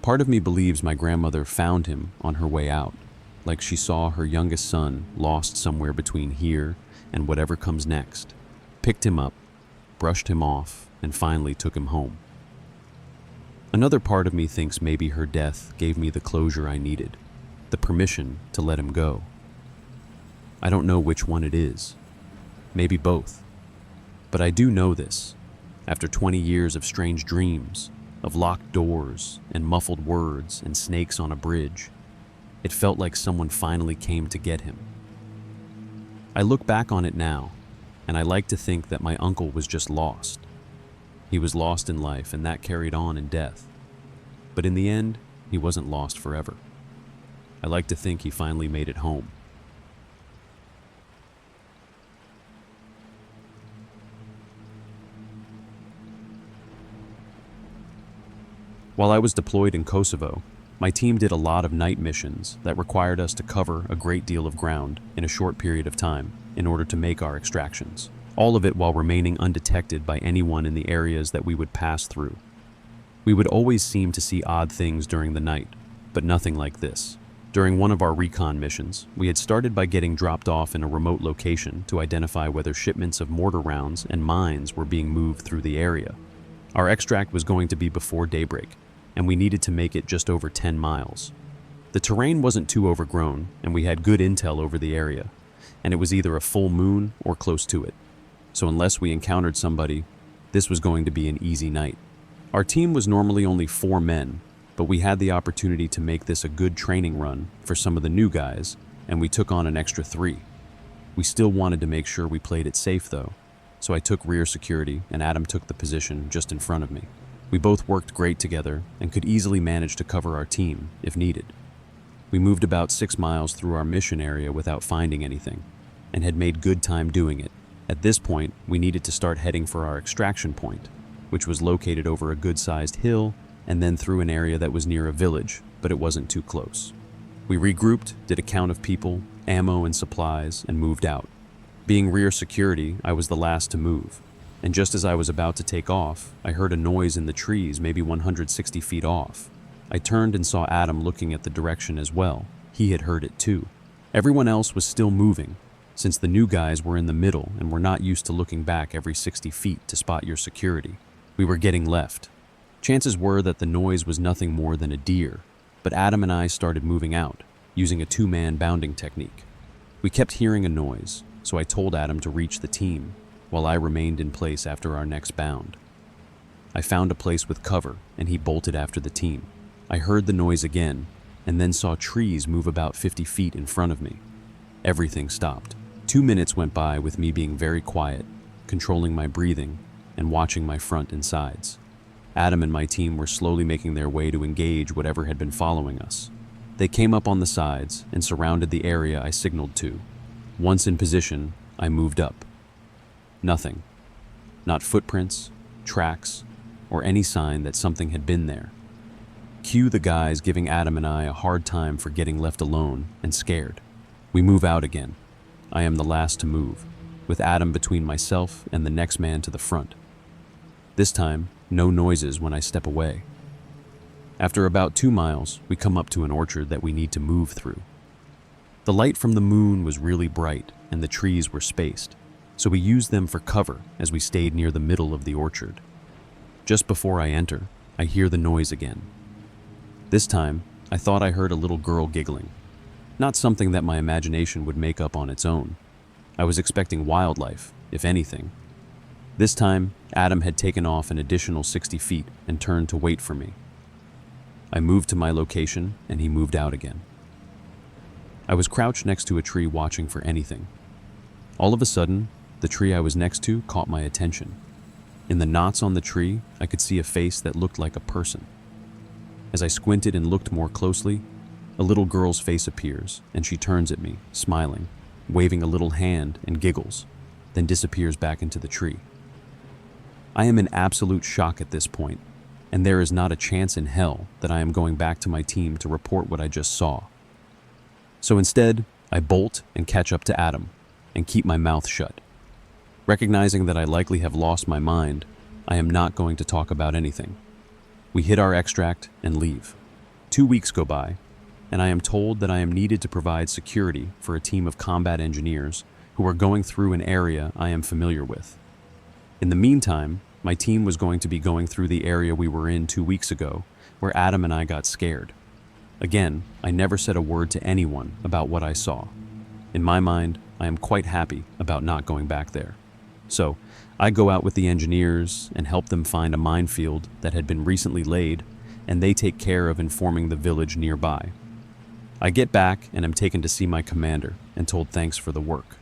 Part of me believes my grandmother found him on her way out, like she saw her youngest son lost somewhere between here and whatever comes next, picked him up, brushed him off, and finally took him home. Another part of me thinks maybe her death gave me the closure I needed, the permission to let him go. I don't know which one it is. Maybe both. But I do know this. After 20 years of strange dreams, of locked doors and muffled words and snakes on a bridge, it felt like someone finally came to get him. I look back on it now, and I like to think that my uncle was just lost. He was lost in life, and that carried on in death. But in the end, he wasn't lost forever. I like to think he finally made it home. While I was deployed in Kosovo, my team did a lot of night missions that required us to cover a great deal of ground in a short period of time in order to make our extractions, all of it while remaining undetected by anyone in the areas that we would pass through. We would always seem to see odd things during the night, but nothing like this. During one of our recon missions, we had started by getting dropped off in a remote location to identify whether shipments of mortar rounds and mines were being moved through the area. Our extract was going to be before daybreak, and we needed to make it just over 10 miles. The terrain wasn't too overgrown, and we had good intel over the area, and it was either a full moon or close to it. So unless we encountered somebody, this was going to be an easy night. Our team was normally only 4 men, but we had the opportunity to make this a good training run for some of the new guys, and we took on an extra 3. We still wanted to make sure we played it safe though, so I took rear security and Adam took the position just in front of me. We both worked great together and could easily manage to cover our team if needed. We moved about 6 miles through our mission area without finding anything, and had made good time doing it. At this point, we needed to start heading for our extraction point, which was located over a good-sized hill and then through an area that was near a village, but it wasn't too close. We regrouped, did a count of people, ammo and supplies, and moved out. Being rear security, I was the last to move, and just as I was about to take off, I heard a noise in the trees maybe 160 feet off. I turned and saw Adam looking at the direction as well. He had heard it too. Everyone else was still moving, since the new guys were in the middle and were not used to looking back every 60 feet to spot your security. We were getting left. Chances were that the noise was nothing more than a deer, but Adam and I started moving out, using a 2-man bounding technique. We kept hearing a noise, so I told Adam to reach the team, while I remained in place after our next bound. I found a place with cover, and he bolted after the team. I heard the noise again, and then saw trees move about 50 feet in front of me. Everything stopped. 2 minutes went by with me being very quiet, controlling my breathing, and watching my front and sides. Adam and my team were slowly making their way to engage whatever had been following us. They came up on the sides and surrounded the area I signaled to. Once in position, I moved up. Nothing. Not footprints, tracks, or any sign that something had been there. Cue the guys giving Adam and I a hard time for getting left alone and scared. We move out again. I am the last to move, with Adam between myself and the next man to the front. This time, no noises when I step away. After about 2 miles, we come up to an orchard that we need to move through. The light from the moon was really bright and the trees were spaced, so we used them for cover as we stayed near the middle of the orchard. Just before I enter, I hear the noise again. This time, I thought I heard a little girl giggling. Not something that my imagination would make up on its own. I was expecting wildlife, if anything. This time, Adam had taken off an additional 60 feet and turned to wait for me. I moved to my location and he moved out again. I was crouched next to a tree watching for anything. All of a sudden, the tree I was next to caught my attention. In the knots on the tree, I could see a face that looked like a person. As I squinted and looked more closely, a little girl's face appears and she turns at me, smiling, waving a little hand and giggles, then disappears back into the tree. I am in absolute shock at this point, and there is not a chance in hell that I am going back to my team to report what I just saw. So instead, I bolt and catch up to Adam and keep my mouth shut. Recognizing that I likely have lost my mind, I am not going to talk about anything. We hit our extract and leave. 2 weeks go by, and I am told that I am needed to provide security for a team of combat engineers who are going through an area I am familiar with. In the meantime, my team was going to be going through the area we were in 2 weeks ago, where Adam and I got scared. Again, I never said a word to anyone about what I saw. In my mind, I am quite happy about not going back there. So, I go out with the engineers and help them find a minefield that had been recently laid, and they take care of informing the village nearby. I get back and am taken to see my commander and told thanks for the work.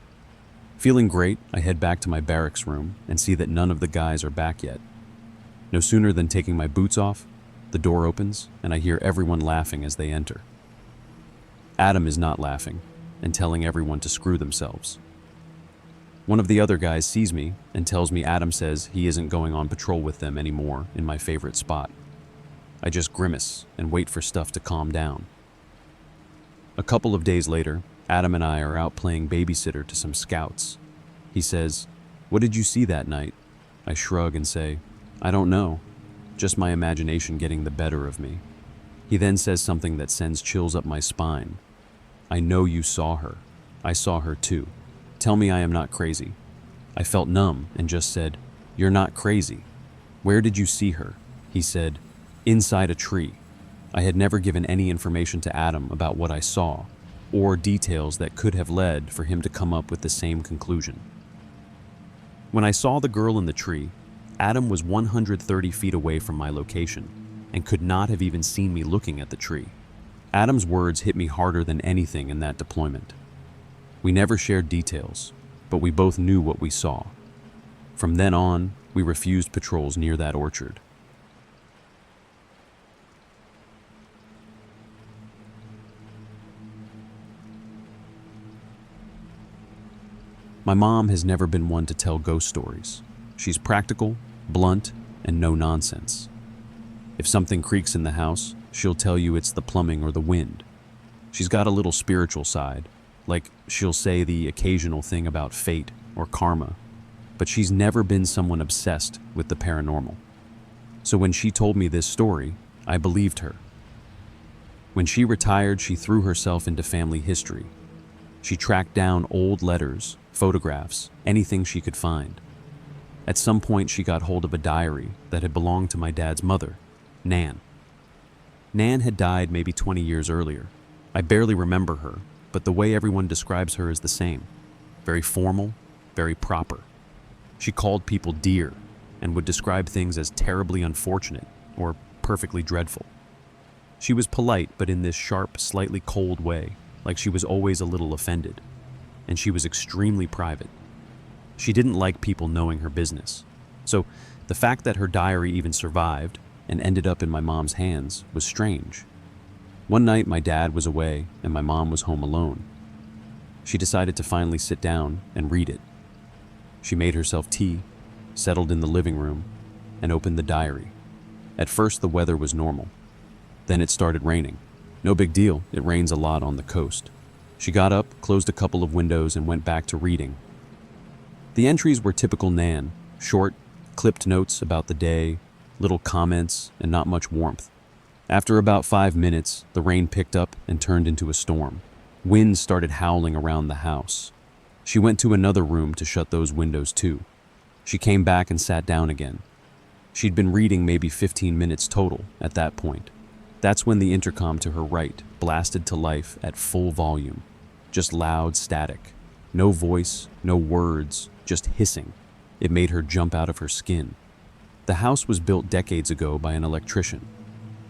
Feeling great, I head back to my barracks room and see that none of the guys are back yet. No sooner than taking my boots off, the door opens and I hear everyone laughing as they enter. Adam is not laughing and telling everyone to screw themselves. One of the other guys sees me and tells me Adam says he isn't going on patrol with them anymore in my favorite spot. I just grimace and wait for stuff to calm down. A couple of days later, Adam and I are out playing babysitter to some scouts. He says, "What did you see that night?" I shrug and say, "I don't know. Just my imagination getting the better of me." He then says something that sends chills up my spine. "I know you saw her. I saw her too. Tell me I am not crazy." I felt numb and just said, "You're not crazy. Where did you see her?" He said, "Inside a tree." I had never given any information to Adam about what I saw, or details that could have led for him to come up with the same conclusion. When I saw the girl in the tree, Adam was 130 feet away from my location and could not have even seen me looking at the tree. Adam's words hit me harder than anything in that deployment. We never shared details, but we both knew what we saw. From then on, we refused patrols near that orchard. My mom has never been one to tell ghost stories. She's practical, blunt, and no nonsense. If something creaks in the house, she'll tell you it's the plumbing or the wind. She's got a little spiritual side, like she'll say the occasional thing about fate or karma, but she's never been someone obsessed with the paranormal. So when she told me this story, I believed her. When she retired, she threw herself into family history. She tracked down old letters, photographs, anything she could find. At some point, she got hold of a diary that had belonged to my dad's mother, Nan. Nan had died maybe 20 years earlier. I barely remember her, but the way everyone describes her is the same. Very formal, very proper. She called people dear and would describe things as terribly unfortunate or perfectly dreadful. She was polite, but in this sharp, slightly cold way, like she was always a little offended. And she was extremely private. She didn't like people knowing her business. So the fact that her diary even survived and ended up in my mom's hands was strange. One night my dad was away and my mom was home alone. She decided to finally sit down and read it. She made herself tea, settled in the living room, and opened the diary. At first the weather was normal. Then it started raining. No big deal, it rains a lot on the coast. She got up, closed a couple of windows, and went back to reading. The entries were typical Nan, short, clipped notes about the day, little comments, and not much warmth. After about 5 minutes, the rain picked up and turned into a storm. Winds started howling around the house. She went to another room to shut those windows too. She came back and sat down again. She'd been reading maybe 15 minutes total at that point. That's when the intercom to her right blasted to life at full volume. Just loud static. No voice, no words, just hissing. It made her jump out of her skin. The house was built decades ago by an electrician.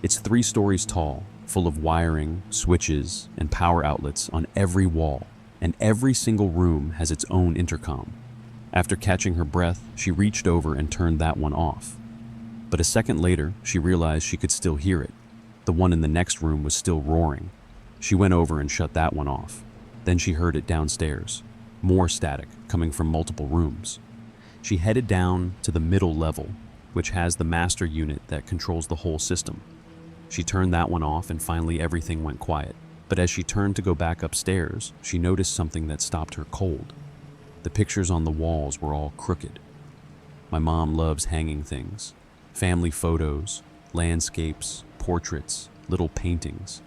It's 3 stories tall, full of wiring, switches, and power outlets on every wall, and every single room has its own intercom. After catching her breath, she reached over and turned that one off. But a second later, she realized she could still hear it. The one in the next room was still roaring. She went over and shut that one off. Then she heard it downstairs. More static coming from multiple rooms. She headed down to the middle level, which has the master unit that controls the whole system. She turned that one off and finally everything went quiet. But as she turned to go back upstairs, she noticed something that stopped her cold. The pictures on the walls were all crooked. My mom loves hanging things. Family photos, landscapes, portraits, little paintings.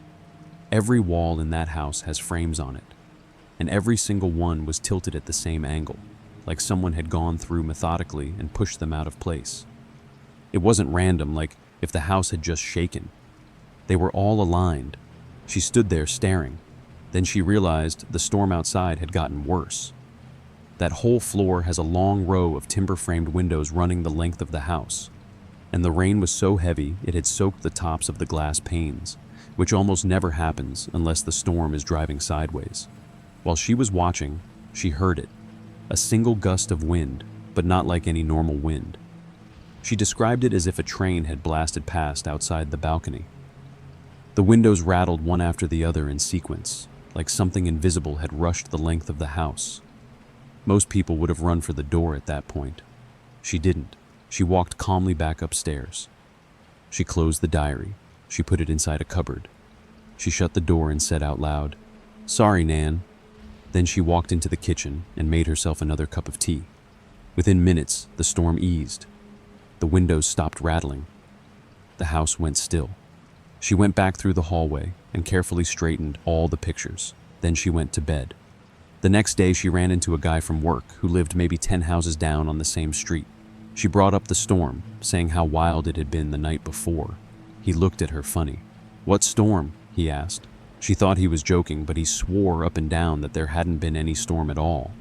Every wall in that house has frames on it, and every single one was tilted at the same angle, like someone had gone through methodically and pushed them out of place. It wasn't random, like if the house had just shaken. They were all aligned. She stood there staring. Then she realized the storm outside had gotten worse. That whole floor has a long row of timber-framed windows running the length of the house. And the rain was so heavy it had soaked the tops of the glass panes, which almost never happens unless the storm is driving sideways. While she was watching, she heard it. A single gust of wind, but not like any normal wind. She described it as if a train had blasted past outside the balcony. The windows rattled one after the other in sequence, like something invisible had rushed the length of the house. Most people would have run for the door at that point. She didn't. She walked calmly back upstairs. She closed the diary. She put it inside a cupboard. She shut the door and said out loud, "Sorry, Nan." Then she walked into the kitchen and made herself another cup of tea. Within minutes, the storm eased. The windows stopped rattling. The house went still. She went back through the hallway and carefully straightened all the pictures. Then she went to bed. The next day, she ran into a guy from work who lived maybe 10 houses down on the same street. She brought up the storm, saying how wild it had been the night before. He looked at her funny. "What storm?" he asked. She thought he was joking, but he swore up and down that there hadn't been any storm at all.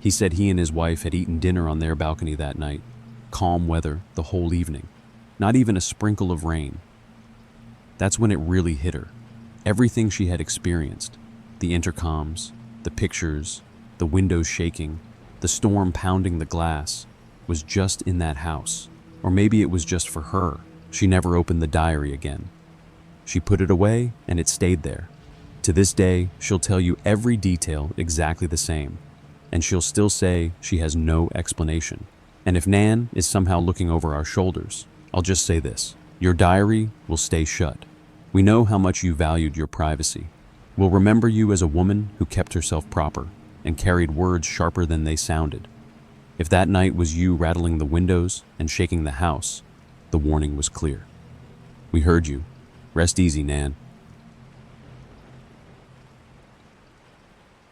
He said he and his wife had eaten dinner on their balcony that night. Calm weather the whole evening. Not even a sprinkle of rain. That's when it really hit her. Everything she had experienced, the intercoms, the pictures, the windows shaking, the storm pounding the glass, was just in that house. Or maybe it was just for her. She never opened the diary again. She put it away and it stayed there. To this day, she'll tell you every detail exactly the same. And she'll still say she has no explanation. And if Nan is somehow looking over our shoulders, I'll just say this: your diary will stay shut. We know how much you valued your privacy. We'll remember you as a woman who kept herself proper and carried words sharper than they sounded. If that night was you rattling the windows and shaking the house, the warning was clear. We heard you. Rest easy, Nan.